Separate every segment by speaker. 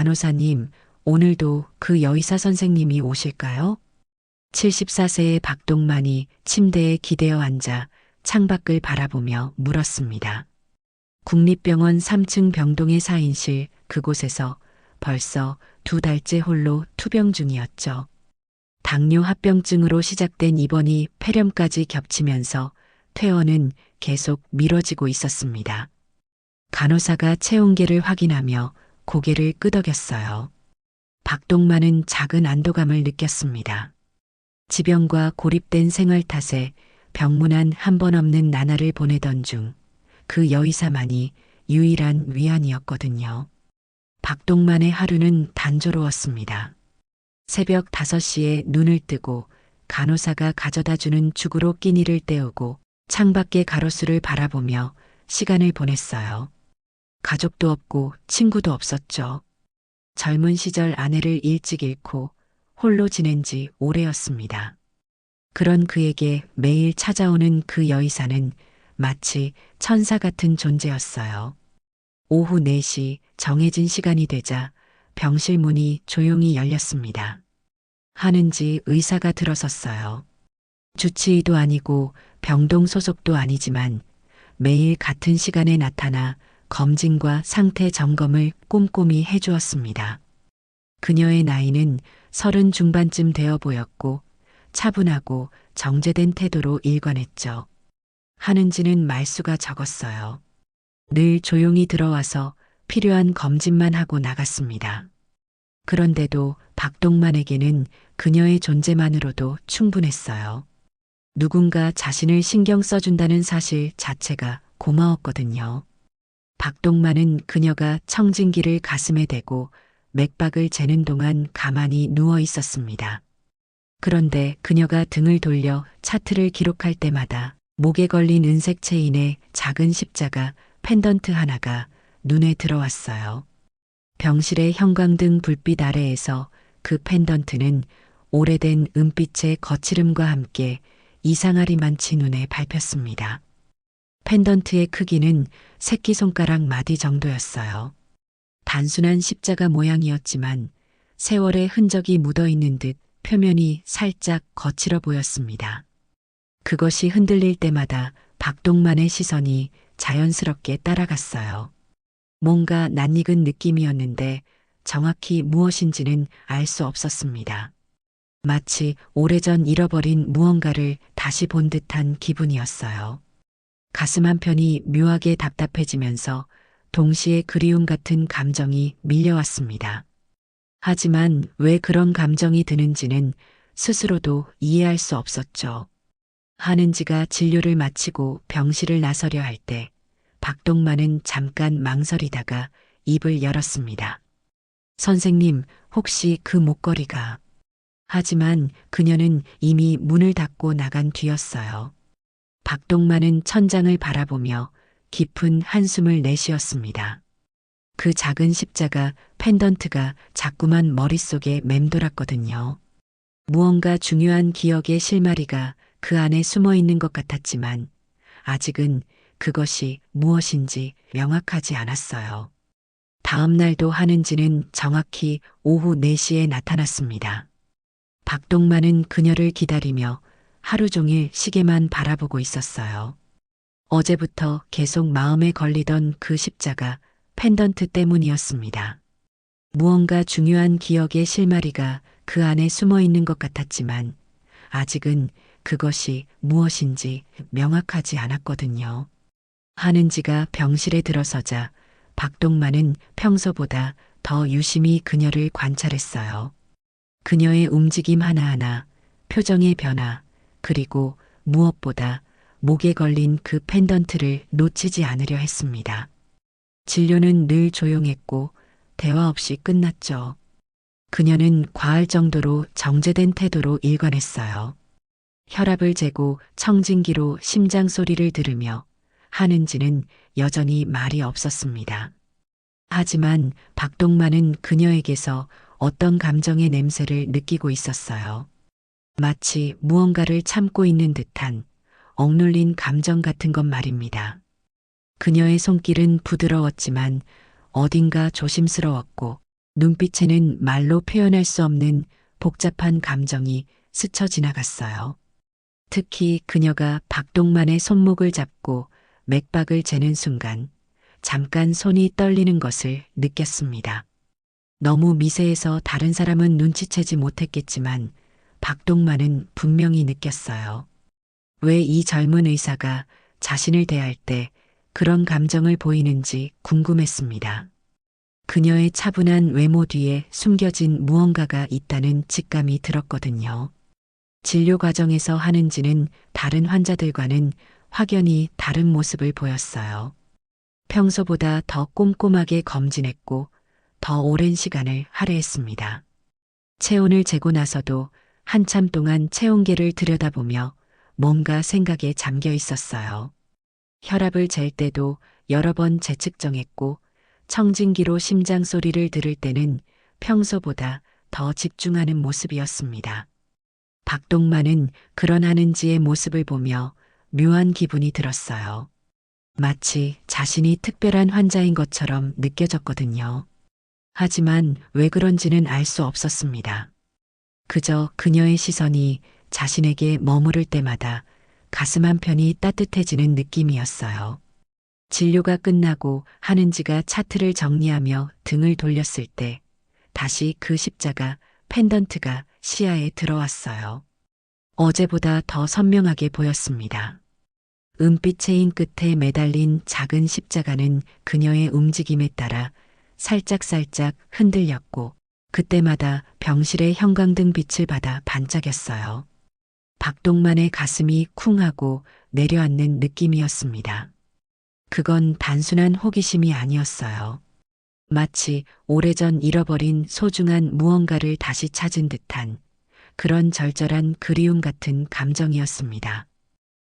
Speaker 1: 간호사님, 오늘도 그 여의사 선생님이 오실까요? 74세의 박동만이 침대에 기대어 앉아 창밖을 바라보며 물었습니다. 국립병원 3층 병동의 4인실 그곳에서 벌써 2달째 홀로 투병 중이었죠. 당뇨 합병증으로 시작된 입원이 폐렴까지 겹치면서 퇴원은 계속 미뤄지고 있었습니다. 간호사가 체온계를 확인하며 고개를 끄덕였어요. 박동만은 작은 안도감을 느꼈습니다. 지병과 고립된 생활 탓에 병문안 한 번 없는 나날을 보내던 중 그 여의사만이 유일한 위안이었거든요. 박동만의 하루는 단조로웠습니다. 새벽 5시에 눈을 뜨고 간호사가 가져다 주는 죽으로 끼니를 때우고 창밖의 가로수를 바라보며 시간을 보냈어요. 가족도 없고 친구도 없었죠. 젊은 시절 아내를 일찍 잃고 홀로 지낸 지 오래였습니다. 그런 그에게 매일 찾아오는 그 여의사는 마치 천사 같은 존재였어요. 오후 4시 정해진 시간이 되자 병실 문이 조용히 열렸습니다. 하는지 의사가 들어섰어요. 주치의도 아니고 병동 소속도 아니지만 매일 같은 시간에 나타나 검진과 상태 점검을 꼼꼼히 해주었습니다. 그녀의 나이는 30 중반쯤 되어 보였고 차분하고 정제된 태도로 일관했죠. 하는지는 말수가 적었어요. 늘 조용히 들어와서 필요한 검진만 하고 나갔습니다. 그런데도 박동만에게는 그녀의 존재만으로도 충분했어요. 누군가 자신을 신경 써준다는 사실 자체가 고마웠거든요. 박동만은 그녀가 청진기를 가슴에 대고 맥박을 재는 동안 가만히 누워 있었습니다. 그런데 그녀가 등을 돌려 차트를 기록할 때마다 목에 걸린 은색 체인에 작은 십자가 펜던트 하나가 눈에 들어왔어요. 병실의 형광등 불빛 아래에서 그 펜던트는 오래된 은빛의 거칠음과 함께 이상하리만치 눈에 밟혔습니다. 펜던트의 크기는 새끼손가락 마디 정도였어요. 단순한 십자가 모양이었지만 세월의 흔적이 묻어 있는 듯 표면이 살짝 거칠어 보였습니다. 그것이 흔들릴 때마다 박동만의 시선이 자연스럽게 따라갔어요. 뭔가 낯익은 느낌이었는데 정확히 무엇인지는 알 수 없었습니다. 마치 오래전 잃어버린 무언가를 다시 본 듯한 기분이었어요. 가슴 한편이 묘하게 답답해지면서 동시에 그리움 같은 감정이 밀려왔습니다. 하지만 왜 그런 감정이 드는지는 스스로도 이해할 수 없었죠. 하는지가 진료를 마치고 병실을 나서려 할 때 박동만은 잠깐 망설이다가 입을 열었습니다. 선생님, 혹시 그 목걸이가... 하지만 그녀는 이미 문을 닫고 나간 뒤였어요. 박동만은 천장을 바라보며 깊은 한숨을 내쉬었습니다. 그 작은 십자가 펜던트가 자꾸만 머릿속에 맴돌았거든요. 무언가 중요한 기억의 실마리가 그 안에 숨어 있는 것 같았지만 아직은 그것이 무엇인지 명확하지 않았어요. 다음 날도 하는지는 정확히 오후 4시에 나타났습니다. 박동만은 그녀를 기다리며 하루 종일 시계만 바라보고 있었어요. 어제부터 계속 마음에 걸리던 그 십자가 펜던트 때문이었습니다. 무언가 중요한 기억의 실마리가 그 안에 숨어 있는 것 같았지만 아직은 그것이 무엇인지 명확하지 않았거든요. 하는지가 병실에 들어서자 박동만은 평소보다 더 유심히 그녀를 관찰했어요. 그녀의 움직임 하나하나, 표정의 변화, 그리고 무엇보다 목에 걸린 그 펜던트를 놓치지 않으려 했습니다. 진료는 늘 조용했고 대화 없이 끝났죠. 그녀는 과할 정도로 정제된 태도로 일관했어요. 혈압을 재고 청진기로 심장 소리를 들으며 하는지는 여전히 말이 없었습니다. 하지만 박동만은 그녀에게서 어떤 감정의 냄새를 느끼고 있었어요. 마치 무언가를 참고 있는 듯한 억눌린 감정 같은 것 말입니다. 그녀의 손길은 부드러웠지만 어딘가 조심스러웠고 눈빛에는 말로 표현할 수 없는 복잡한 감정이 스쳐 지나갔어요. 특히 그녀가 박동만의 손목을 잡고 맥박을 재는 순간 잠깐 손이 떨리는 것을 느꼈습니다. 너무 미세해서 다른 사람은 눈치채지 못했겠지만 박동만은 분명히 느꼈어요. 왜 이 젊은 의사가 자신을 대할 때 그런 감정을 보이는지 궁금했습니다. 그녀의 차분한 외모 뒤에 숨겨진 무언가가 있다는 직감이 들었거든요. 진료 과정에서 하는지는 다른 환자들과는 확연히 다른 모습을 보였어요. 평소보다 더 꼼꼼하게 검진했고 더 오랜 시간을 할애했습니다. 체온을 재고 나서도 한참 동안 체온계를 들여다보며 뭔가 생각에 잠겨 있었어요. 혈압을 잴 때도 여러 번 재측정했고 청진기로 심장 소리를 들을 때는 평소보다 더 집중하는 모습이었습니다. 박동만은 그런 하는지의 모습을 보며 묘한 기분이 들었어요. 마치 자신이 특별한 환자인 것처럼 느껴졌거든요. 하지만 왜 그런지는 알 수 없었습니다. 그저 그녀의 시선이 자신에게 머무를 때마다 가슴 한편이 따뜻해지는 느낌이었어요. 진료가 끝나고 하는지가 차트를 정리하며 등을 돌렸을 때 다시 그 십자가 펜던트가 시야에 들어왔어요. 어제보다 더 선명하게 보였습니다. 은빛 체인 끝에 매달린 작은 십자가는 그녀의 움직임에 따라 살짝살짝 흔들렸고 그때마다 병실의 형광등 빛을 받아 반짝였어요. 박동만의 가슴이 쿵하고 내려앉는 느낌이었습니다. 그건 단순한 호기심이 아니었어요. 마치 오래전 잃어버린 소중한 무언가를 다시 찾은 듯한 그런 절절한 그리움 같은 감정이었습니다.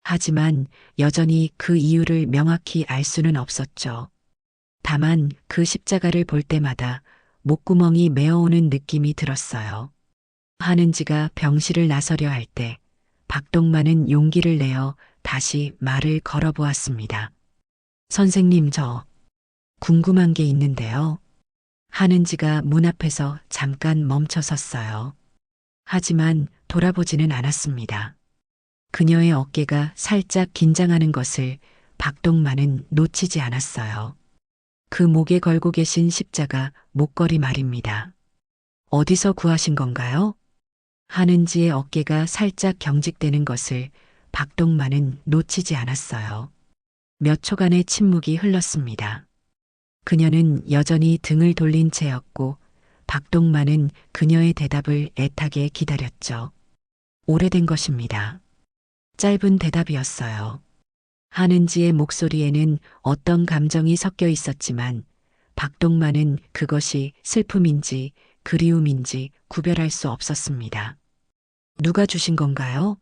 Speaker 1: 하지만 여전히 그 이유를 명확히 알 수는 없었죠. 다만 그 십자가를 볼 때마다 목구멍이 메어오는 느낌이 들었어요. 하는지가 병실을 나서려 할 때 박동만은 용기를 내어 다시 말을 걸어보았습니다. 선생님, 저 궁금한 게 있는데요. 하는지가 문 앞에서 잠깐 멈춰 섰어요. 하지만 돌아보지는 않았습니다. 그녀의 어깨가 살짝 긴장하는 것을 박동만은 놓치지 않았어요. 그 목에 걸고 계신 십자가 목걸이 말입니다. 어디서 구하신 건가요? 하는지의 어깨가 살짝 경직되는 것을 박동만은 놓치지 않았어요. 몇 초간의 침묵이 흘렀습니다. 그녀는 여전히 등을 돌린 채였고 박동만은 그녀의 대답을 애타게 기다렸죠. 오래된 것입니다. 짧은 대답이었어요. 하는지의 목소리에는 어떤 감정이 섞여 있었지만 박동만은 그것이 슬픔인지 그리움인지 구별할 수 없었습니다. 누가 주신 건가요?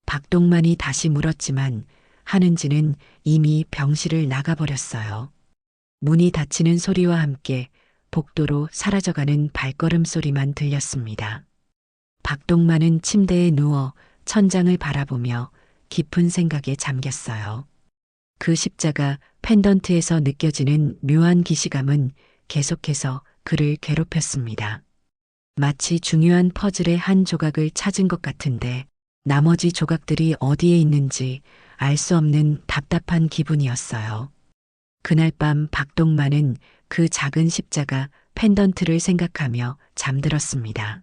Speaker 1: 박동만이 다시 물었지만 하는지는 이미 병실을 나가버렸어요. 문이 닫히는 소리와 함께 복도로 사라져가는 발걸음 소리만 들렸습니다. 박동만은 침대에 누워 천장을 바라보며 깊은 생각에 잠겼어요. 그 십자가 펜던트에서 느껴지는 묘한 기시감은 계속해서 그를 괴롭혔습니다. 마치 중요한 퍼즐의 한 조각을 찾은 것 같은데 나머지 조각들이 어디에 있는지 알 수 없는 답답한 기분이었어요. 그날 밤 박동만은 그 작은 십자가 펜던트를 생각하며 잠들었습니다.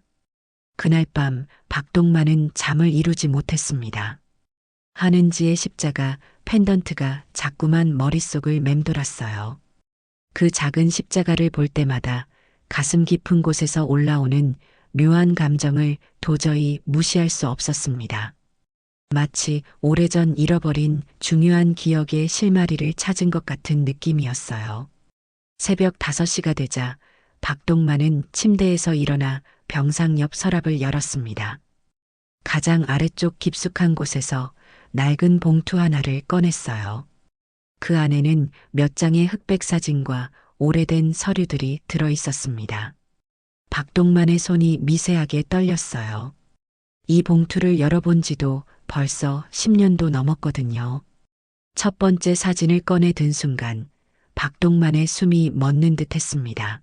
Speaker 1: 그날 밤 박동만은 잠을 이루지 못했습니다. 하는지의 십자가 펜던트가 자꾸만 머릿속을 맴돌았어요. 그 작은 십자가를 볼 때마다 가슴 깊은 곳에서 올라오는 묘한 감정을 도저히 무시할 수 없었습니다. 마치 오래전 잃어버린 중요한 기억의 실마리를 찾은 것 같은 느낌이었어요. 새벽 5시가 되자 박동만은 침대에서 일어나 병상 옆 서랍을 열었습니다. 가장 아래쪽 깊숙한 곳에서 낡은 봉투 하나를 꺼냈어요. 그 안에는 몇 장의 흑백 사진과 오래된 서류들이 들어 있었습니다. 박동만의 손이 미세하게 떨렸어요. 이 봉투를 열어본 지도 벌써 10년도 넘었거든요. 첫 번째 사진을 꺼내 든 순간 박동만의 숨이 멎는 듯 했습니다.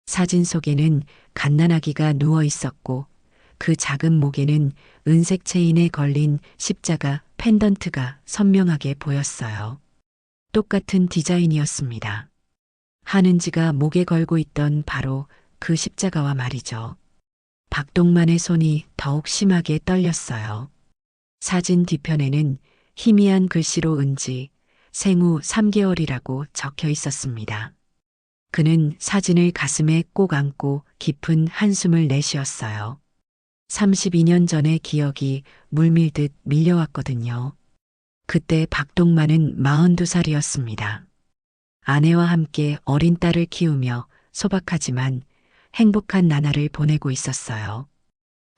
Speaker 1: 사진 속에는 갓난아기가 누워 있었고 그 작은 목에는 은색 체인에 걸린 십자가 펜던트가 선명하게 보였어요. 똑같은 디자인이었습니다. 하는지가 목에 걸고 있던 바로 그 십자가와 말이죠. 박동만의 손이 더욱 심하게 떨렸어요. 사진 뒤편에는 희미한 글씨로 은지, 생후 3개월이라고 적혀 있었습니다. 그는 사진을 가슴에 꼭 안고 깊은 한숨을 내쉬었어요. 32년 전의 기억이 물밀듯 밀려왔거든요. 그때 박동만은 42살이었습니다. 아내와 함께 어린 딸을 키우며 소박하지만 행복한 나날을 보내고 있었어요.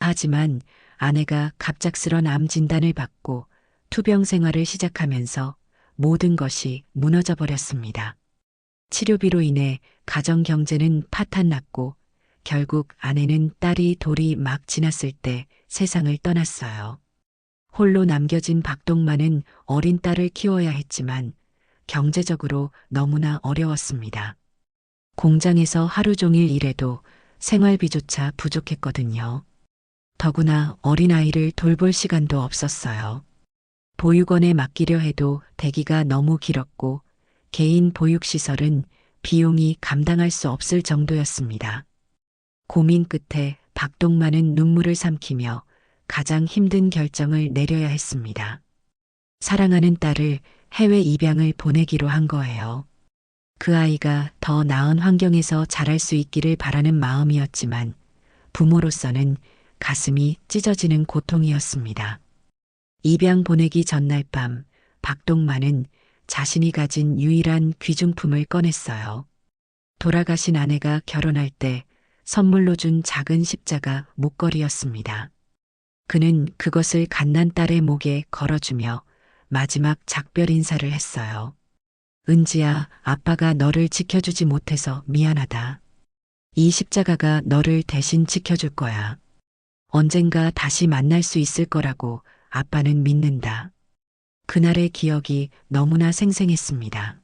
Speaker 1: 하지만 아내가 갑작스런 암 진단을 받고 투병 생활을 시작하면서 모든 것이 무너져 버렸습니다. 치료비로 인해 가정 경제는 파탄났고 결국 아내는 딸이 돌이 막 지났을 때 세상을 떠났어요. 홀로 남겨진 박동만은 어린 딸을 키워야 했지만 경제적으로 너무나 어려웠습니다. 공장에서 하루 종일 일해도 생활비조차 부족했거든요. 더구나 어린아이를 돌볼 시간도 없었어요. 보육원에 맡기려 해도 대기가 너무 길었고 개인 보육시설은 비용이 감당할 수 없을 정도였습니다. 고민 끝에 박동만은 눈물을 삼키며 가장 힘든 결정을 내려야 했습니다. 사랑하는 딸을 해외 입양을 보내기로 한 거예요. 그 아이가 더 나은 환경에서 자랄 수 있기를 바라는 마음이었지만 부모로서는 가슴이 찢어지는 고통이었습니다. 입양 보내기 전날 밤 박동만은 자신이 가진 유일한 귀중품을 꺼냈어요. 돌아가신 아내가 결혼할 때 선물로 준 작은 십자가 목걸이였습니다. 그는 그것을 갓난 딸의 목에 걸어주며 마지막 작별 인사를 했어요. 은지야, 아빠가 너를 지켜주지 못해서 미안하다. 이 십자가가 너를 대신 지켜줄 거야. 언젠가 다시 만날 수 있을 거라고 아빠는 믿는다. 그날의 기억이 너무나 생생했습니다.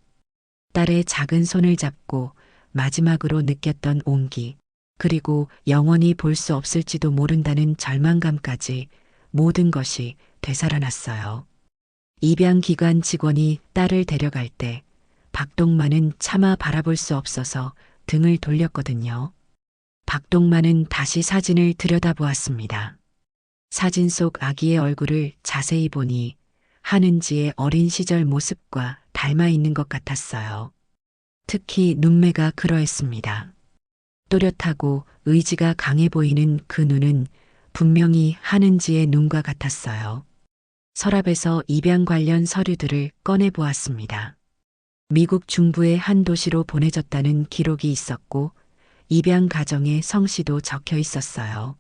Speaker 1: 딸의 작은 손을 잡고 마지막으로 느꼈던 온기, 그리고 영원히 볼 수 없을지도 모른다는 절망감까지 모든 것이 되살아났어요. 입양기관 직원이 딸을 데려갈 때 박동만은 차마 바라볼 수 없어서 등을 돌렸거든요. 박동만은 다시 사진을 들여다보았습니다. 사진 속 아기의 얼굴을 자세히 보니 하는지의 어린 시절 모습과 닮아 있는 것 같았어요. 특히 눈매가 그러했습니다. 또렷하고 의지가 강해 보이는 그 눈은 분명히 하는지의 눈과 같았어요. 서랍에서 입양 관련 서류들을 꺼내 보았습니다. 미국 중부의 한 도시로 보내졌다는 기록이 있었고 입양 가정의 성씨도 적혀 있었어요.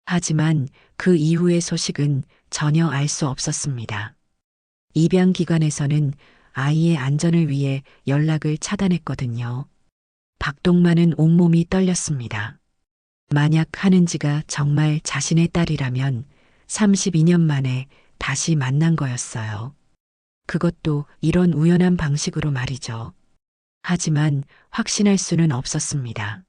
Speaker 1: 하지만 그 이후의 소식은 전혀 알 수 없었습니다. 입양 기관에서는 아이의 안전을 위해 연락을 차단했거든요. 박동만은 온몸이 떨렸습니다. 만약 하는지가 정말 자신의 딸이라면 32년 만에 다시 만난 거였어요. 그것도 이런 우연한 방식으로 말이죠. 하지만 확신할 수는 없었습니다.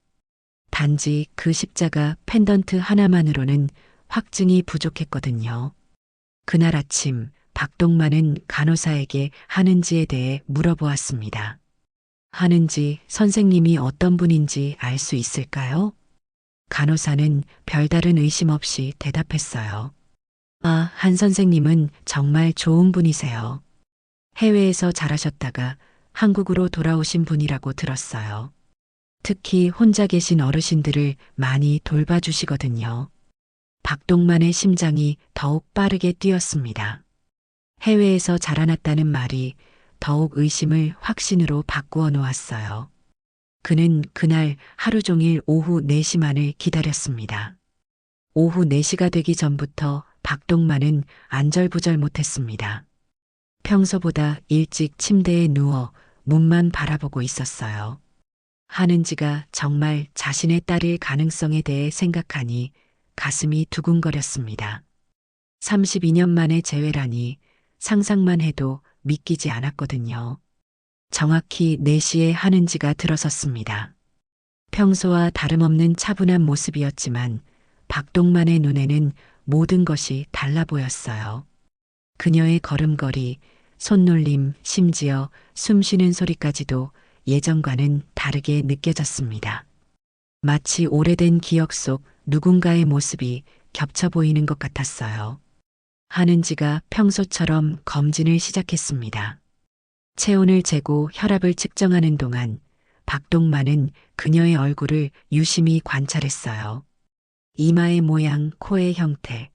Speaker 1: 단지 그 십자가 펜던트 하나만으로는 확증이 부족했거든요. 그날 아침 박동만은 간호사에게 하는지에 대해 물어보았습니다. 하는지 선생님이 어떤 분인지 알 수 있을까요? 간호사는 별다른 의심 없이 대답했어요. 아, 한 선생님은 정말 좋은 분이세요. 해외에서 자라셨다가 한국으로 돌아오신 분이라고 들었어요. 특히 혼자 계신 어르신들을 많이 돌봐주시거든요. 박동만의 심장이 더욱 빠르게 뛰었습니다. 해외에서 자라났다는 말이 더욱 의심을 확신으로 바꾸어 놓았어요. 그는 그날 하루 종일 오후 4시만을 기다렸습니다. 오후 4시가 되기 전부터 박동만은 안절부절 못했습니다. 평소보다 일찍 침대에 누워 문만 바라보고 있었어요. 하는지가 정말 자신의 딸일 가능성에 대해 생각하니 가슴이 두근거렸습니다. 32년 만의 재회라니 상상만 해도 믿기지 않았거든요. 정확히 4시에 하는지가 들어섰습니다. 평소와 다름없는 차분한 모습이었지만 박동만의 눈에는 모든 것이 달라 보였어요. 그녀의 걸음걸이, 손놀림, 심지어 숨 쉬는 소리까지도 예전과는 다르게 느껴졌습니다. 마치 오래된 기억 속 누군가의 모습이 겹쳐 보이는 것 같았어요. 하는지가 평소처럼 검진을 시작했습니다. 체온을 재고 혈압을 측정하는 동안 박동만은 그녀의 얼굴을 유심히 관찰했어요. 이마의 모양, 코의 형태,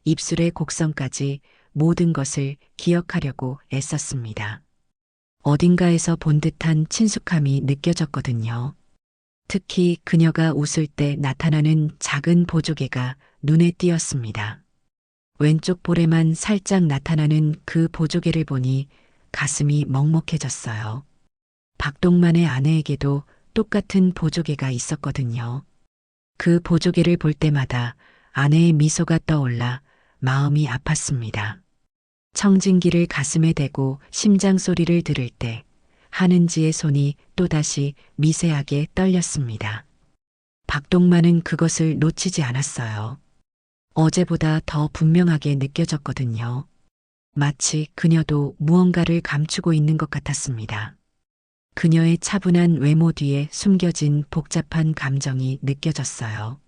Speaker 1: 입술의 곡선까지 모든 것을 기억하려고 애썼습니다. 어딘가에서 본 듯한 친숙함이 느껴졌거든요. 특히 그녀가 웃을 때 나타나는 작은 보조개가 눈에 띄었습니다. 왼쪽 볼에만 살짝 나타나는 그 보조개를 보니 가슴이 먹먹해졌어요. 박동만의 아내에게도 똑같은 보조개가 있었거든요. 그 보조개를 볼 때마다 아내의 미소가 떠올라 마음이 아팠습니다. 청진기를 가슴에 대고 심장 소리를 들을 때 하는지의 손이 또다시 미세하게 떨렸습니다. 박동만은 그것을 놓치지 않았어요. 어제보다 더 분명하게 느껴졌거든요. 마치 그녀도 무언가를 감추고 있는 것 같았습니다. 그녀의 차분한 외모 뒤에 숨겨진 복잡한 감정이 느껴졌어요.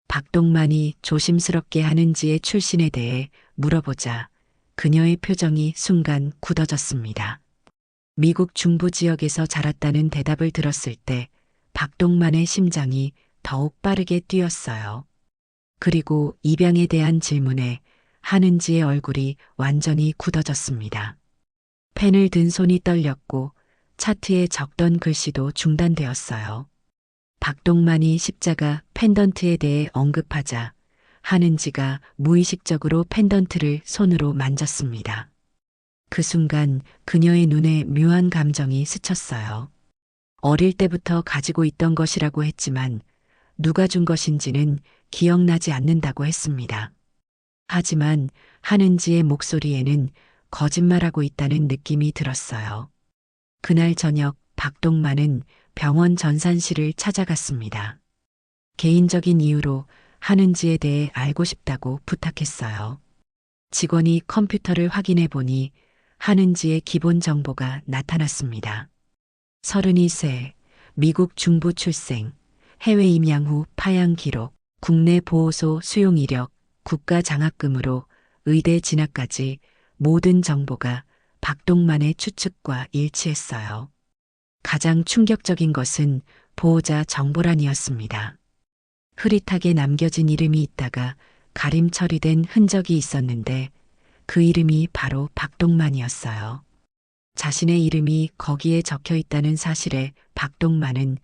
Speaker 1: 박동만이 조심스럽게 하는지의 출신에 대해 물어보자 그녀의 표정이 순간 굳어졌습니다. 미국 중부 지역에서 자랐다는 대답을 들었을 때 박동만의 심장이 더욱 빠르게 뛰었어요. 그리고 입양에 대한 질문에 하는지의 얼굴이 완전히 굳어졌습니다. 펜을 든 손이 떨렸고 차트에 적던 글씨도 중단되었어요. 박동만이 십자가 펜던트에 대해 언급하자 하는지가 무의식적으로 펜던트를 손으로 만졌습니다. 그 순간 그녀의 눈에 묘한 감정이 스쳤어요. 어릴 때부터 가지고 있던 것이라고 했지만 누가 준 것인지는 기억나지 않는다고 했습니다. 하지만 하는지의 목소리에는 거짓말하고 있다는 느낌이 들었어요. 그날 저녁 박동만은 병원 전산실을 찾아갔습니다. 개인적인 이유로 하는지에 대해 알고 싶다고 부탁했어요. 직원이 컴퓨터를 확인해 보니 하는지의 기본 정보가 나타났습니다. 32세, 미국 중부 출생, 해외 임양 후 파양 기록, 국내 보호소 수용 이력, 국가 장학금으로 의대 진학까지 모든 정보가 박동만의 추측과 일치했어요. 가장 충격적인 것은 보호자 정보란이었습니다. 흐릿하게 남겨진 이름이 있다가 가림 처리된 흔적이 있었는데 그 이름이 바로 박동만이었어요. 자신의 이름이 거기에 적혀 있다는 사실에 박동만은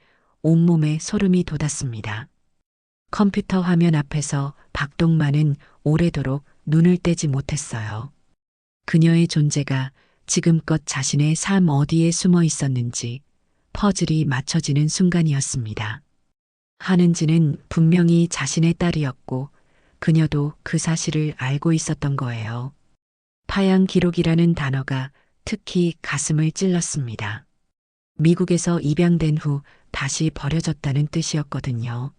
Speaker 1: 온몸에 소름이 돋았습니다. 컴퓨터 화면 앞에서 박동만은 오래도록 눈을 떼지 못했어요. 그녀의 존재가 지금껏 자신의 삶 어디에 숨어 있었는지 퍼즐이 맞춰지는 순간이었습니다. 하는지는 분명히 자신의 딸이었고 그녀도 그 사실을 알고 있었던 거예요. 파양 기록이라는 단어가 특히 가슴을 찔렀습니다. 미국에서 입양된 후 다시 버려졌다는 뜻이었거든요.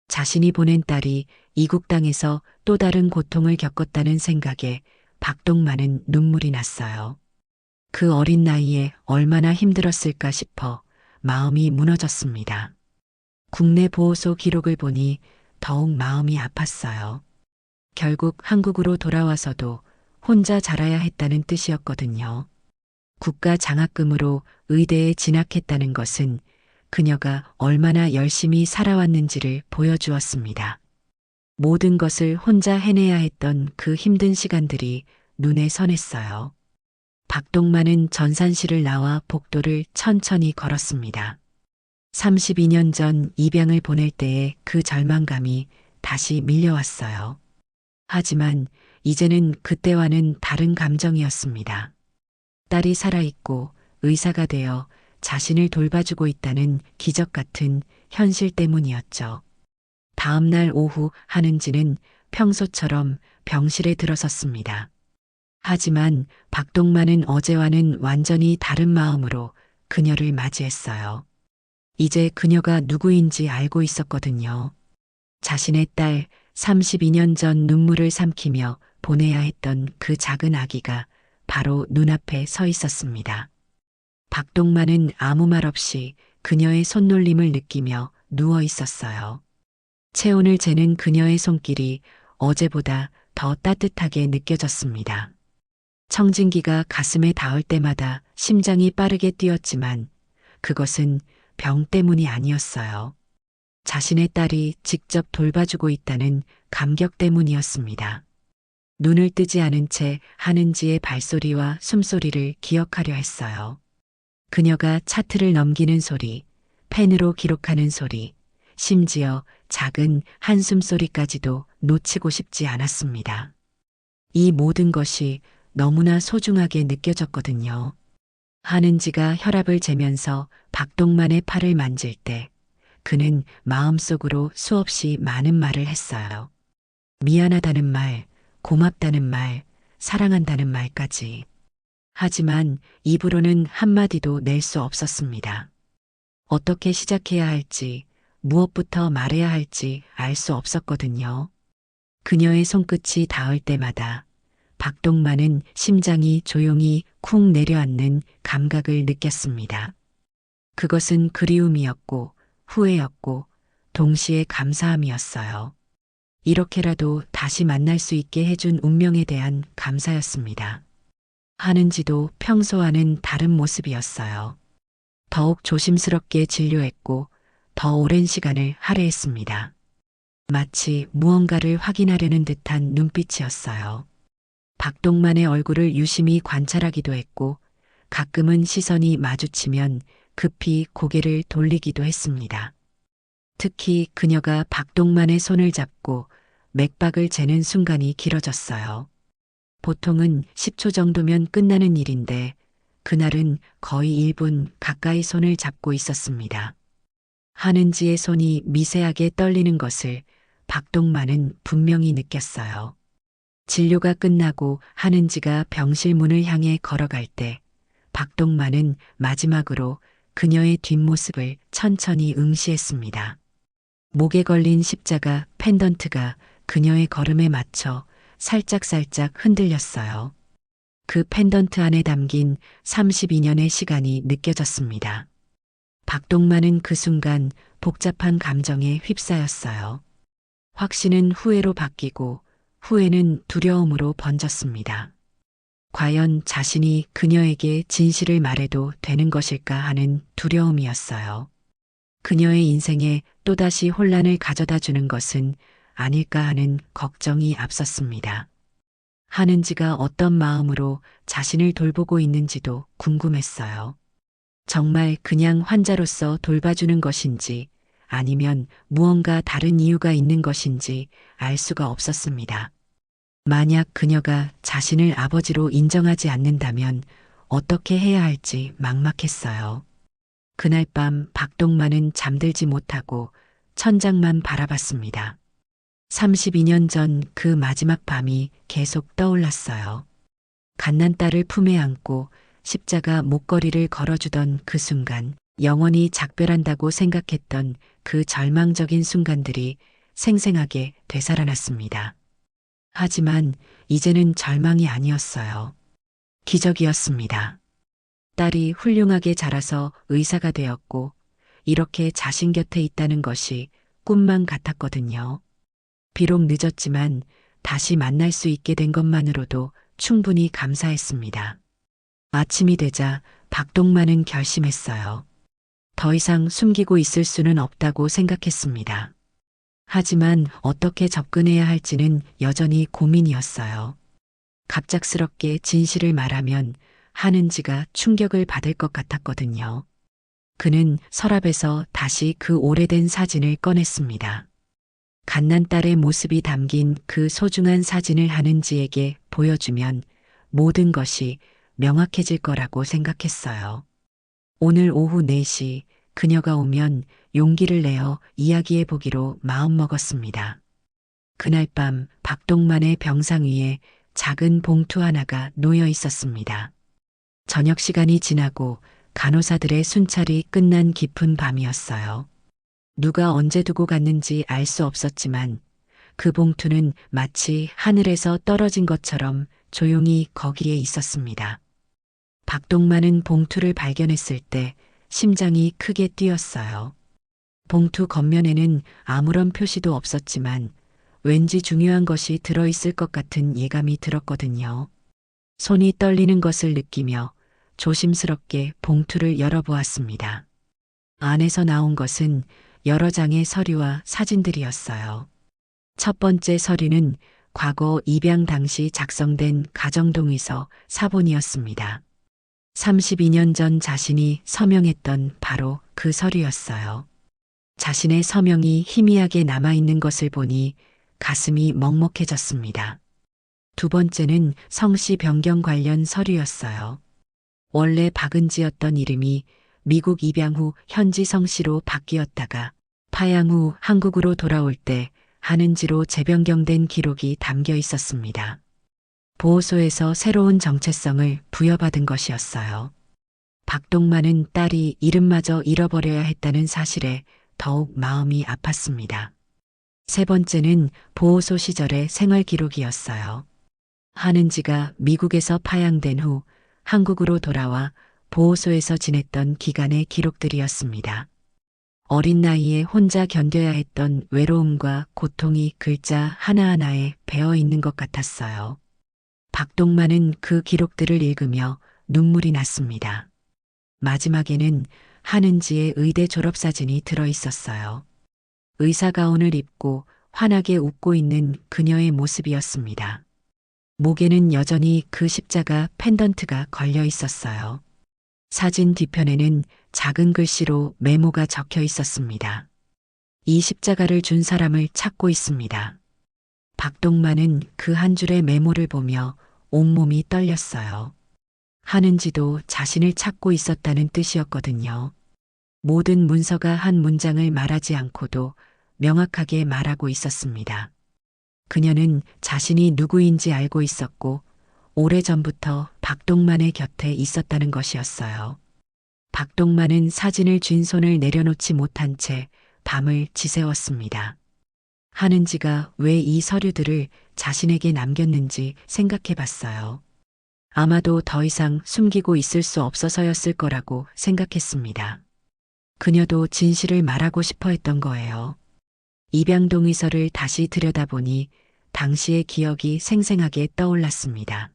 Speaker 1: 자신이 보낸 딸이 이국 땅에서 또 다른 고통을 겪었다는 생각에 박동만은 눈물이 났어요. 그 어린 나이에 얼마나 힘들었을까 싶어 마음이 무너졌습니다. 국내 보호소 기록을 보니 더욱 마음이 아팠어요. 결국 한국으로 돌아와서도 혼자 자라야 했다는 뜻이었거든요. 국가 장학금으로 의대에 진학했다는 것은 그녀가 얼마나 열심히 살아왔는지를 보여주었습니다. 모든 것을 혼자 해내야 했던 그 힘든 시간들이 눈에 선했어요. 박동만은 전산실을 나와 복도를 천천히 걸었습니다. 32년 전 입양을 보낼 때의 그 절망감이 다시 밀려왔어요. 하지만 이제는 그때와는 다른 감정이었습니다. 딸이 살아있고 의사가 되어 자신을 돌봐주고 있다는 기적 같은 현실 때문이었죠. 다음 날 오후 하는지는 평소처럼 병실에 들어섰습니다. 하지만 박동만은 어제와는 완전히 다른 마음으로 그녀를 맞이했어요. 이제 그녀가 누구인지 알고 있었거든요. 자신의 딸 32년 전 눈물을 삼키며 보내야 했던 그 작은 아기가 바로 눈앞에 서 있었습니다. 박동만은 아무 말 없이 그녀의 손놀림을 느끼며 누워 있었어요. 체온을 재는 그녀의 손길이 어제보다 더 따뜻하게 느껴졌습니다. 청진기가 가슴에 닿을 때마다 심장이 빠르게 뛰었지만 그것은 병 때문이 아니었어요. 자신의 딸이 직접 돌봐주고 있다는 감격 때문이었습니다. 눈을 뜨지 않은 채 하는지의 발소리와 숨소리를 기억하려 했어요. 그녀가 차트를 넘기는 소리, 펜으로 기록하는 소리, 심지어 작은 한숨 소리까지도 놓치고 싶지 않았습니다. 이 모든 것이 너무나 소중하게 느껴졌거든요. 하는지가 혈압을 재면서 박동만의 팔을 만질 때 그는 마음속으로 수없이 많은 말을 했어요. 미안하다는 말, 고맙다는 말, 사랑한다는 말까지. 하지만 입으로는 한마디도 낼 수 없었습니다. 어떻게 시작해야 할지, 무엇부터 말해야 할지 알 수 없었거든요. 그녀의 손끝이 닿을 때마다 박동만은 심장이 조용히 쿵 내려앉는 감각을 느꼈습니다. 그것은 그리움이었고 후회였고 동시에 감사함이었어요. 이렇게라도 다시 만날 수 있게 해준 운명에 대한 감사였습니다. 하는지도 평소와는 다른 모습이었어요. 더욱 조심스럽게 진료했고 더 오랜 시간을 할애했습니다. 마치 무언가를 확인하려는 듯한 눈빛이었어요. 박동만의 얼굴을 유심히 관찰하기도 했고 가끔은 시선이 마주치면 급히 고개를 돌리기도 했습니다. 특히 그녀가 박동만의 손을 잡고 맥박을 재는 순간이 길어졌어요. 보통은 10초 정도면 끝나는 일인데 그날은 거의 1분 가까이 손을 잡고 있었습니다. 하는지의 손이 미세하게 떨리는 것을 박동만은 분명히 느꼈어요. 진료가 끝나고 하는지가 병실 문을 향해 걸어갈 때 박동만은 마지막으로 그녀의 뒷모습을 천천히 응시했습니다. 목에 걸린 십자가 펜던트가 그녀의 걸음에 맞춰 살짝살짝 흔들렸어요. 그 펜던트 안에 담긴 32년의 시간이 느껴졌습니다. 박동만은 그 순간 복잡한 감정에 휩싸였어요. 확신은 후회로 바뀌고 후회는 두려움으로 번졌습니다. 과연 자신이 그녀에게 진실을 말해도 되는 것일까 하는 두려움이었어요. 그녀의 인생에 또다시 혼란을 가져다 주는 것은 아닐까 하는 걱정이 앞섰습니다. 하는지가 어떤 마음으로 자신을 돌보고 있는지도 궁금했어요. 정말 그냥 환자로서 돌봐주는 것인지 아니면 무언가 다른 이유가 있는 것인지 알 수가 없었습니다. 만약 그녀가 자신을 아버지로 인정하지 않는다면 어떻게 해야 할지 막막했어요. 그날 밤 박동만은 잠들지 못하고 천장만 바라봤습니다. 32년 전 그 마지막 밤이 계속 떠올랐어요. 갓난 딸을 품에 안고 십자가 목걸이를 걸어주던 그 순간, 영원히 작별한다고 생각했던 그 절망적인 순간들이 생생하게 되살아났습니다. 하지만 이제는 절망이 아니었어요. 기적이었습니다. 딸이 훌륭하게 자라서 의사가 되었고 이렇게 자신 곁에 있다는 것이 꿈만 같았거든요. 비록 늦었지만 다시 만날 수 있게 된 것만으로도 충분히 감사했습니다. 아침이 되자 박동만은 결심했어요. 더 이상 숨기고 있을 수는 없다고 생각했습니다. 하지만 어떻게 접근해야 할지는 여전히 고민이었어요. 갑작스럽게 진실을 말하면 하는지가 충격을 받을 것 같았거든요. 그는 서랍에서 다시 그 오래된 사진을 꺼냈습니다. 갓난딸의 모습이 담긴 그 소중한 사진을 하는지에게 보여주면 모든 것이 명확해질 거라고 생각했어요. 오늘 오후 4시 그녀가 오면 용기를 내어 이야기해 보기로 마음먹었습니다. 그날 밤 박동만의 병상 위에 작은 봉투 하나가 놓여 있었습니다. 저녁 시간이 지나고 간호사들의 순찰이 끝난 깊은 밤이었어요. 누가 언제 두고 갔는지 알 수 없었지만 그 봉투는 마치 하늘에서 떨어진 것처럼 조용히 거기에 있었습니다. 박동만은 봉투를 발견했을 때 심장이 크게 뛰었어요. 봉투 겉면에는 아무런 표시도 없었지만 왠지 중요한 것이 들어있을 것 같은 예감이 들었거든요. 손이 떨리는 것을 느끼며 조심스럽게 봉투를 열어보았습니다. 안에서 나온 것은 여러 장의 서류와 사진들이었어요. 첫 번째 서류는 과거 입양 당시 작성된 가정동의서 사본이었습니다. 32년 전 자신이 서명했던 바로 그 서류였어요. 자신의 서명이 희미하게 남아있는 것을 보니 가슴이 먹먹해졌습니다. 두 번째는 성씨 변경 관련 서류였어요. 원래 박은지였던 이름이 미국 입양 후 현지 성씨로 바뀌었다가 파양 후 한국으로 돌아올 때 한은지로 재변경된 기록이 담겨 있었습니다. 보호소에서 새로운 정체성을 부여받은 것이었어요. 박동만은 딸이 이름마저 잃어버려야 했다는 사실에 더욱 마음이 아팠습니다. 세 번째는 보호소 시절의 생활 기록이었어요. 한은지가 미국에서 파양된 후 한국으로 돌아와 보호소에서 지냈던 기간의 기록들이었습니다. 어린 나이에 혼자 견뎌야 했던 외로움과 고통이 글자 하나하나에 배어 있는 것 같았어요. 박동만은 그 기록들을 읽으며 눈물이 났습니다. 마지막에는 한은지의 의대 졸업사진이 들어 있었어요. 의사 가운을 입고 환하게 웃고 있는 그녀의 모습이었습니다. 목에는 여전히 그 십자가 펜던트가 걸려 있었어요. 사진 뒤편에는 작은 글씨로 메모가 적혀 있었습니다. 이 십자가를 준 사람을 찾고 있습니다. 박동만은 그 한 줄의 메모를 보며 온몸이 떨렸어요. 한은지도 자신을 찾고 있었다는 뜻이었거든요. 모든 문서가 한 문장을 말하지 않고도 명확하게 말하고 있었습니다. 그녀는 자신이 누구인지 알고 있었고 오래전부터 박동만의 곁에 있었다는 것이었어요. 박동만은 사진을 쥔 손을 내려놓지 못한 채 밤을 지새웠습니다. 한은지가 왜 이 서류들을 자신에게 남겼는지 생각해 봤어요. 아마도 더 이상 숨기고 있을 수 없어서였을 거라고 생각했습니다. 그녀도 진실을 말하고 싶어 했던 거예요. 입양동의서를 다시 들여다보니 당시의 기억이 생생하게 떠올랐습니다.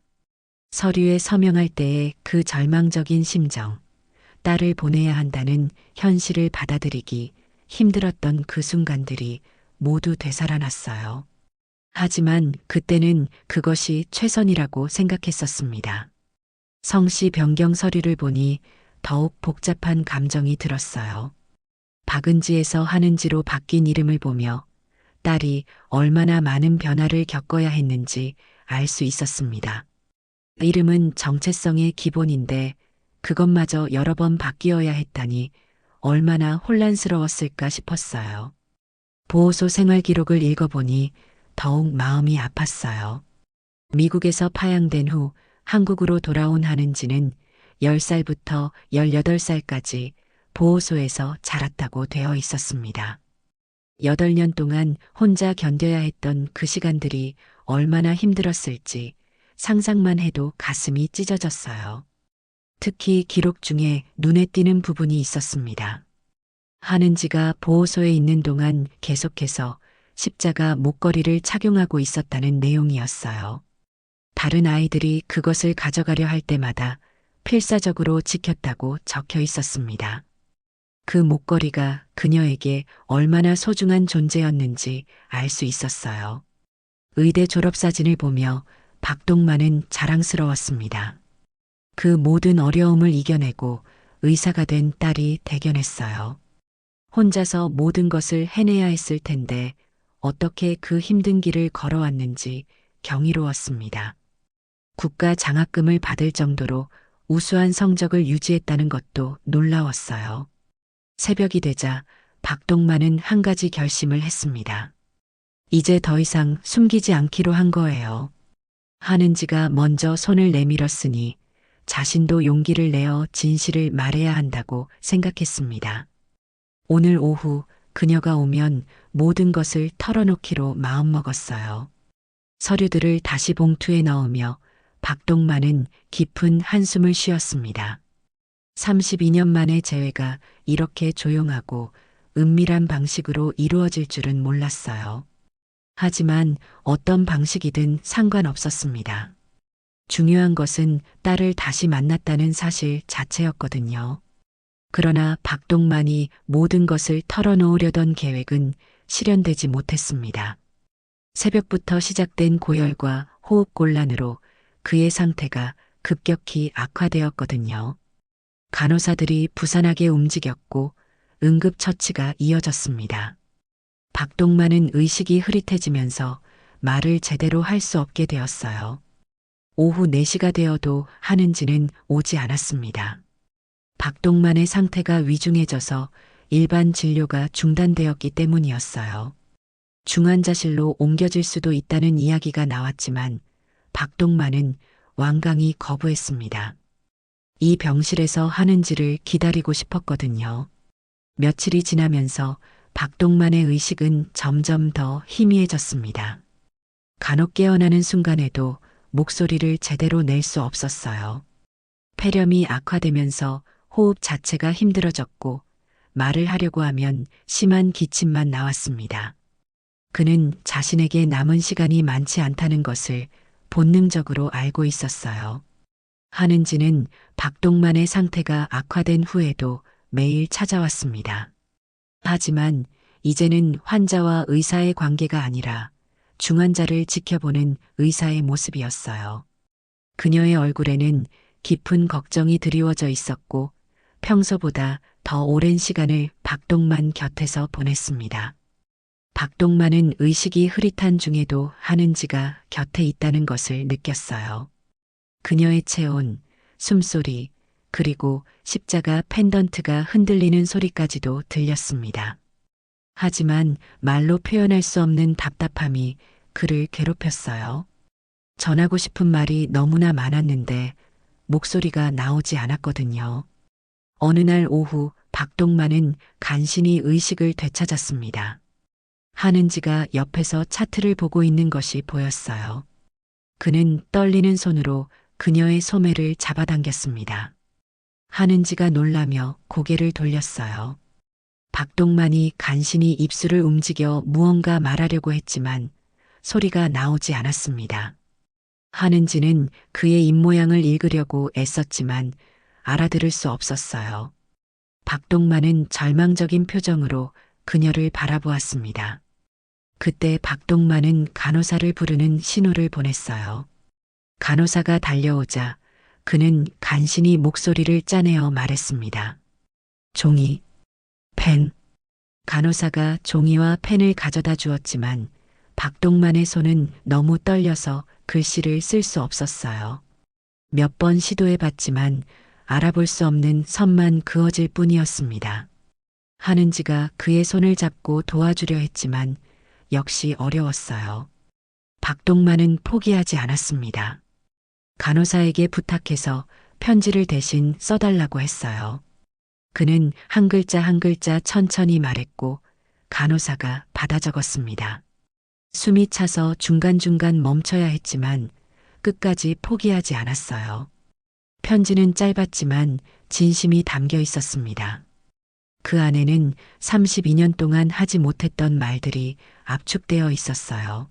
Speaker 1: 서류에 서명할 때의 그 절망적인 심정, 딸을 보내야 한다는 현실을 받아들이기 힘들었던 그 순간들이 모두 되살아났어요. 하지만 그때는 그것이 최선이라고 생각했었습니다. 성씨 변경 서류를 보니 더욱 복잡한 감정이 들었어요. 박은지에서 한은지로 바뀐 이름을 보며 딸이 얼마나 많은 변화를 겪어야 했는지 알 수 있었습니다. 이름은 정체성의 기본인데 그것마저 여러 번 바뀌어야 했다니 얼마나 혼란스러웠을까 싶었어요. 보호소 생활 기록을 읽어보니 더욱 마음이 아팠어요. 미국에서 파양된 후 한국으로 돌아온 한은지는 10살부터 18살까지 보호소에서 자랐다고 되어 있었습니다. 8년 동안 혼자 견뎌야 했던 그 시간들이 얼마나 힘들었을지 상상만 해도 가슴이 찢어졌어요. 특히 기록 중에 눈에 띄는 부분이 있었습니다. 한은지가 보호소에 있는 동안 계속해서 십자가 목걸이를 착용하고 있었다는 내용이었어요. 다른 아이들이 그것을 가져가려 할 때마다 필사적으로 지켰다고 적혀 있었습니다. 그 목걸이가 그녀에게 얼마나 소중한 존재였는지 알 수 있었어요. 의대 졸업사진을 보며 박동만은 자랑스러웠습니다. 그 모든 어려움을 이겨내고 의사가 된 딸이 대견했어요. 혼자서 모든 것을 해내야 했을 텐데 어떻게 그 힘든 길을 걸어왔는지 경이로웠습니다. 국가 장학금을 받을 정도로 우수한 성적을 유지했다는 것도 놀라웠어요. 새벽이 되자 박동만은 한 가지 결심을 했습니다. 이제 더 이상 숨기지 않기로 한 거예요. 한은지가 먼저 손을 내밀었으니 자신도 용기를 내어 진실을 말해야 한다고 생각했습니다. 오늘 오후 그녀가 오면 모든 것을 털어놓기로 마음먹었어요. 서류들을 다시 봉투에 넣으며 박동만은 깊은 한숨을 쉬었습니다. 32년 만의 재회가 이렇게 조용하고 은밀한 방식으로 이루어질 줄은 몰랐어요. 하지만 어떤 방식이든 상관없었습니다. 중요한 것은 딸을 다시 만났다는 사실 자체였거든요. 그러나 박동만이 모든 것을 털어놓으려던 계획은 실현되지 못했습니다. 새벽부터 시작된 고열과 호흡곤란으로 그의 상태가 급격히 악화되었거든요. 간호사들이 부산하게 움직였고 응급처치가 이어졌습니다. 박동만은 의식이 흐릿해지면서 말을 제대로 할 수 없게 되었어요. 오후 4시가 되어도 하는지는 오지 않았습니다. 박동만의 상태가 위중해져서 일반 진료가 중단되었기 때문이었어요. 중환자실로 옮겨질 수도 있다는 이야기가 나왔지만 박동만은 완강히 거부했습니다. 이 병실에서 하는지를 기다리고 싶었거든요. 며칠이 지나면서 박동만의 의식은 점점 더 희미해졌습니다. 간혹 깨어나는 순간에도 목소리를 제대로 낼 수 없었어요. 폐렴이 악화되면서 호흡 자체가 힘들어졌고 말을 하려고 하면 심한 기침만 나왔습니다. 그는 자신에게 남은 시간이 많지 않다는 것을 본능적으로 알고 있었어요. 하는지는 박동만의 상태가 악화된 후에도 매일 찾아왔습니다. 하지만 이제는 환자와 의사의 관계가 아니라 중환자를 지켜보는 의사의 모습이었어요. 그녀의 얼굴에는 깊은 걱정이 드리워져 있었고 평소보다 더 오랜 시간을 박동만 곁에서 보냈습니다. 박동만은 의식이 흐릿한 중에도 하는지가 곁에 있다는 것을 느꼈어요. 그녀의 체온, 숨소리, 그리고 십자가 펜던트가 흔들리는 소리까지도 들렸습니다. 하지만 말로 표현할 수 없는 답답함이 그를 괴롭혔어요. 전하고 싶은 말이 너무나 많았는데 목소리가 나오지 않았거든요. 어느 날 오후 박동만은 간신히 의식을 되찾았습니다. 하는지가 옆에서 차트를 보고 있는 것이 보였어요. 그는 떨리는 손으로 그녀의 소매를 잡아당겼습니다. 하는지가 놀라며 고개를 돌렸어요. 박동만이 간신히 입술을 움직여 무언가 말하려고 했지만 소리가 나오지 않았습니다. 하는지는 그의 입모양을 읽으려고 애썼지만 알아들을 수 없었어요. 박동만은 절망적인 표정으로 그녀를 바라보았습니다. 그때 박동만은 간호사를 부르는 신호를 보냈어요. 간호사가 달려오자 그는 간신히 목소리를 짜내어 말했습니다. 종이, 펜. 간호사가 종이와 펜을 가져다 주었지만 박동만의 손은 너무 떨려서 글씨를 쓸 수 없었어요. 몇 번 시도해봤지만 알아볼 수 없는 선만 그어질 뿐이었습니다. 하는지가 그의 손을 잡고 도와주려 했지만 역시 어려웠어요. 박동만은 포기하지 않았습니다. 간호사에게 부탁해서 편지를 대신 써달라고 했어요. 그는 한 글자 한 글자 천천히 말했고 간호사가 받아 적었습니다. 숨이 차서 중간중간 멈춰야 했지만 끝까지 포기하지 않았어요. 편지는 짧았지만 진심이 담겨 있었습니다. 그 안에는 32년 동안 하지 못했던 말들이 압축되어 있었어요.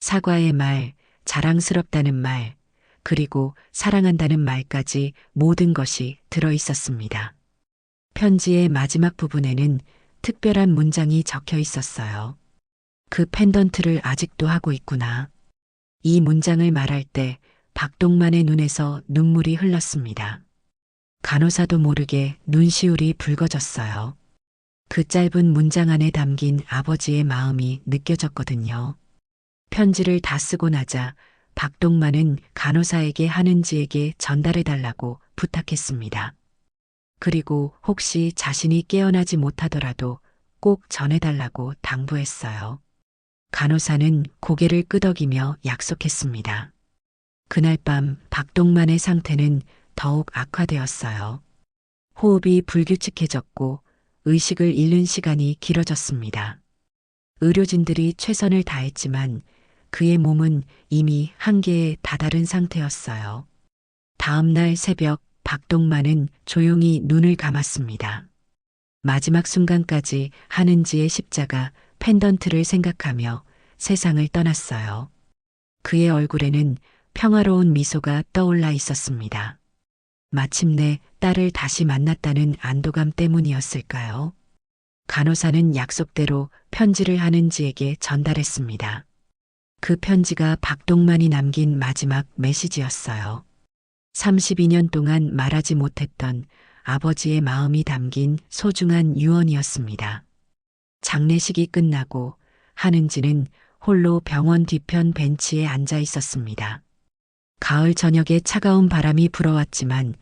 Speaker 1: 사과의 말, 자랑스럽다는 말, 그리고 사랑한다는 말까지 모든 것이 들어 있었습니다. 편지의 마지막 부분에는 특별한 문장이 적혀 있었어요. 그 펜던트를 아직도 하고 있구나. 이 문장을 말할 때 박동만의 눈에서 눈물이 흘렀습니다. 간호사도 모르게 눈시울이 붉어졌어요. 그 짧은 문장 안에 담긴 아버지의 마음이 느껴졌거든요. 편지를 다 쓰고 나자 박동만은 간호사에게 하는지에게 전달해달라고 부탁했습니다. 그리고 혹시 자신이 깨어나지 못하더라도 꼭 전해달라고 당부했어요. 간호사는 고개를 끄덕이며 약속했습니다. 그날 밤 박동만의 상태는 더욱 악화되었어요. 호흡이 불규칙해졌고 의식을 잃는 시간이 길어졌습니다. 의료진들이 최선을 다했지만 그의 몸은 이미 한계에 다다른 상태였어요. 다음 날 새벽 박동만은 조용히 눈을 감았습니다. 마지막 순간까지 하는지의 십자가 펜던트를 생각하며 세상을 떠났어요. 그의 얼굴에는 평화로운 미소가 떠올라 있었습니다. 마침내 딸을 다시 만났다는 안도감 때문이었을까요? 간호사는 약속대로 편지를 하는지에게 전달했습니다. 그 편지가 박동만이 남긴 마지막 메시지였어요. 32년 동안 말하지 못했던 아버지의 마음이 담긴 소중한 유언이었습니다. 장례식이 끝나고 하는지는 홀로 병원 뒤편 벤치에 앉아 있었습니다. 가을 저녁에 차가운 바람이 불어왔지만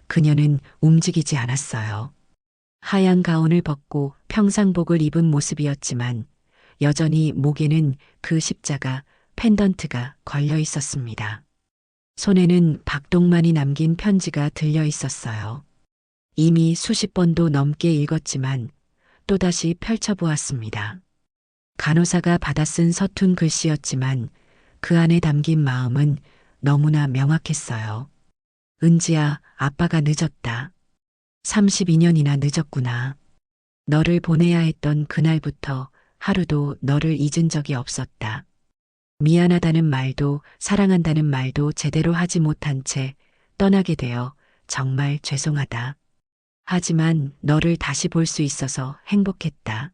Speaker 1: 그녀는 움직이지 않았어요. 하얀 가운을 벗고 평상복을 입은 모습이었지만 여전히 목에는 그 십자가 펜던트가 걸려 있었습니다. 손에는 박동만이 남긴 편지가 들려 있었어요. 이미 수십 번도 넘게 읽었지만 또다시 펼쳐보았습니다. 간호사가 받아 쓴 서툰 글씨였지만 그 안에 담긴 마음은 너무나 명확했어요. 은지야, 아빠가 늦었다. 32년이나 늦었구나. 너를 보내야 했던 그날부터 하루도 너를 잊은 적이 없었다. 미안하다는 말도 사랑한다는 말도 제대로 하지 못한 채 떠나게 되어 정말 죄송하다. 하지만 너를 다시 볼 수 있어서 행복했다.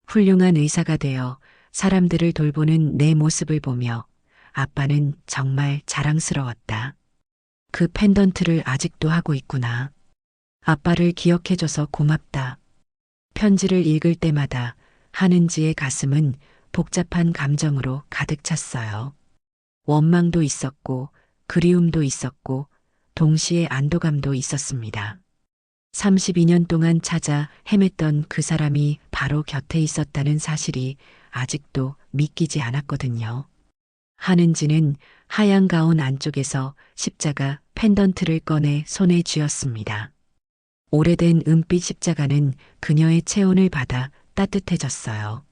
Speaker 1: 훌륭한 의사가 되어 사람들을 돌보는 내 모습을 보며 아빠는 정말 자랑스러웠다. 그 펜던트를 아직도 하고 있구나. 아빠를 기억해줘서 고맙다. 편지를 읽을 때마다 하는지의 가슴은 복잡한 감정으로 가득 찼어요. 원망도 있었고 그리움도 있었고 동시에 안도감도 있었습니다. 32년 동안 찾아 헤맸던 그 사람이 바로 곁에 있었다는 사실이 아직도 믿기지 않았거든요. 하는지는 하얀 가운 안쪽에서 십자가 펜던트를 꺼내 손에 쥐었습니다. 오래된 은빛 십자가는 그녀의 체온을 받아 따뜻해졌어요.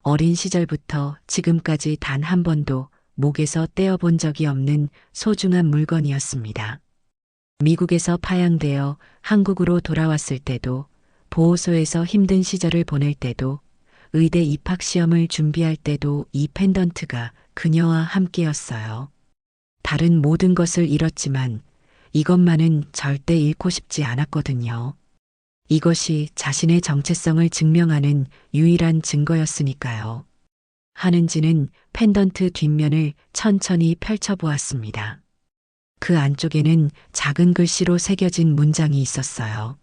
Speaker 1: 어린 시절부터 지금까지 단 한 번도 목에서 떼어본 적이 없는 소중한 물건이었습니다. 미국에서 파양되어 한국으로 돌아왔을 때도, 보호소에서 힘든 시절을 보낼 때도, 의대 입학 시험을 준비할 때도 이 펜던트가 그녀와 함께였어요. 다른 모든 것을 잃었지만 이것만은 절대 잃고 싶지 않았거든요. 이것이 자신의 정체성을 증명하는 유일한 증거였으니까요. 하는지는 펜던트 뒷면을 천천히 펼쳐보았습니다. 그 안쪽에는 작은 글씨로 새겨진 문장이 있었어요.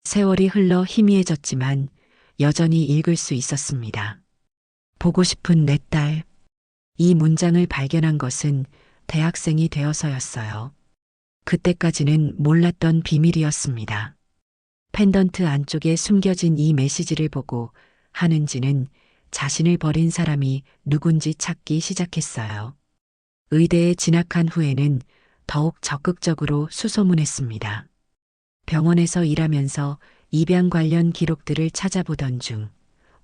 Speaker 1: 세월이 흘러 희미해졌지만 여전히 읽을 수 있었습니다. 보고 싶은 내 딸. 이 문장을 발견한 것은 대학생이 되어서였어요. 그때까지는 몰랐던 비밀이었습니다. 펜던트 안쪽에 숨겨진 이 메시지를 보고 하는지는 자신을 버린 사람이 누군지 찾기 시작했어요. 의대에 진학한 후에는 더욱 적극적으로 수소문했습니다. 병원에서 일하면서 입양 관련 기록들을 찾아보던 중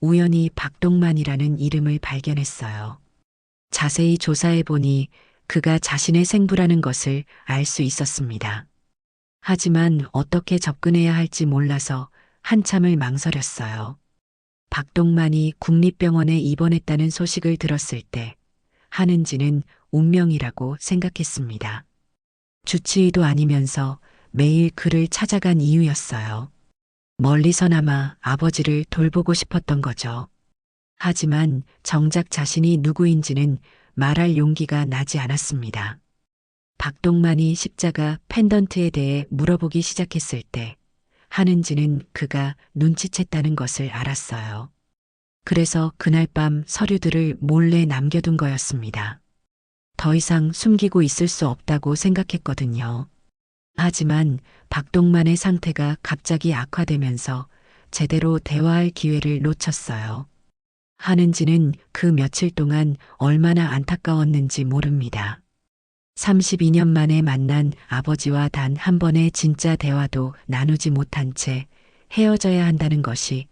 Speaker 1: 우연히 박동만이라는 이름을 발견했어요. 자세히 조사해보니 그가 자신의 생부라는 것을 알 수 있었습니다. 하지만 어떻게 접근해야 할지 몰라서 한참을 망설였어요. 박동만이 국립병원에 입원했다는 소식을 들었을 때 하는지는 운명이라고 생각했습니다. 주치의도 아니면서 매일 그를 찾아간 이유였어요. 멀리서나마 아버지를 돌보고 싶었던 거죠. 하지만 정작 자신이 누구인지는 말할 용기가 나지 않았습니다. 박동만이 십자가 펜던트에 대해 물어보기 시작했을 때 하는지는 그가 눈치챘다는 것을 알았어요. 그래서 그날 밤 서류들을 몰래 남겨둔 거였습니다. 더 이상 숨기고 있을 수 없다고 생각했거든요. 하지만 박동만의 상태가 갑자기 악화되면서 제대로 대화할 기회를 놓쳤어요. 하는지는 그 며칠 동안 얼마나 안타까웠는지 모릅니다. 32년 만에 만난 아버지와 단 한 번의 진짜 대화도 나누지 못한 채 헤어져야 한다는 것이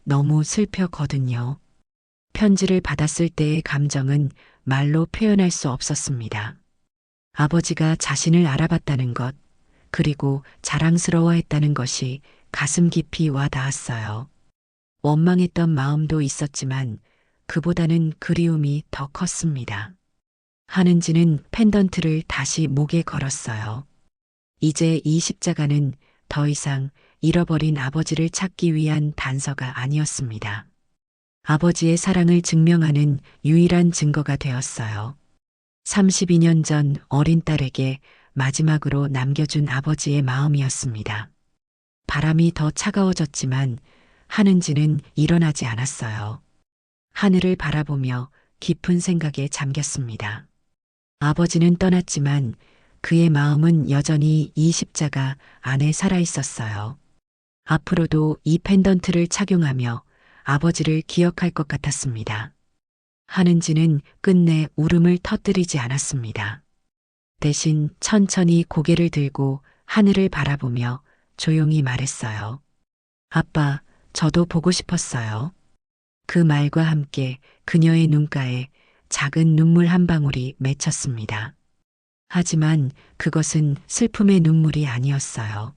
Speaker 1: 너무 슬퍼거든요. 편지를 받았을 때의 감정은 말로 표현할 수 없었습니다. 아버지가 자신을 알아봤다는 것, 그리고 자랑스러워했다는 것이 가슴 깊이 와 닿았어요. 원망했던 마음도 있었지만 그보다는 그리움이 더 컸습니다. 하는지는 펜던트를 다시 목에 걸었어요. 이제 이 십자가는 더 이상 잃어버린 아버지를 찾기 위한 단서가 아니었습니다. 아버지의 사랑을 증명하는 유일한 증거가 되었어요. 32년 전 어린 딸에게 마지막으로 남겨준 아버지의 마음이었습니다. 바람이 더 차가워졌지만 하는지는 일어나지 않았어요. 하늘을 바라보며 깊은 생각에 잠겼습니다. 아버지는 떠났지만 그의 마음은 여전히 이 십자가 안에 살아 있었어요. 앞으로도 이 펜던트를 착용하며 아버지를 기억할 것 같았습니다. 하는지는 끝내 울음을 터뜨리지 않았습니다. 대신 천천히 고개를 들고 하늘을 바라보며 조용히 말했어요. 아빠, 저도 보고 싶었어요. 그 말과 함께 그녀의 눈가에 작은 눈물 한 방울이 맺혔습니다. 하지만 그것은 슬픔의 눈물이 아니었어요.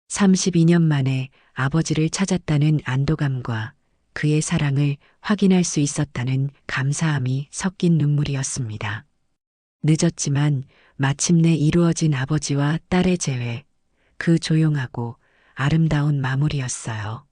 Speaker 1: 32년 만에 아버지를 찾았다는 안도감과 그의 사랑을 확인할 수 있었다는 감사함이 섞인 눈물이었습니다. 늦었지만 마침내 이루어진 아버지와 딸의 재회, 그 조용하고 아름다운 마무리였어요.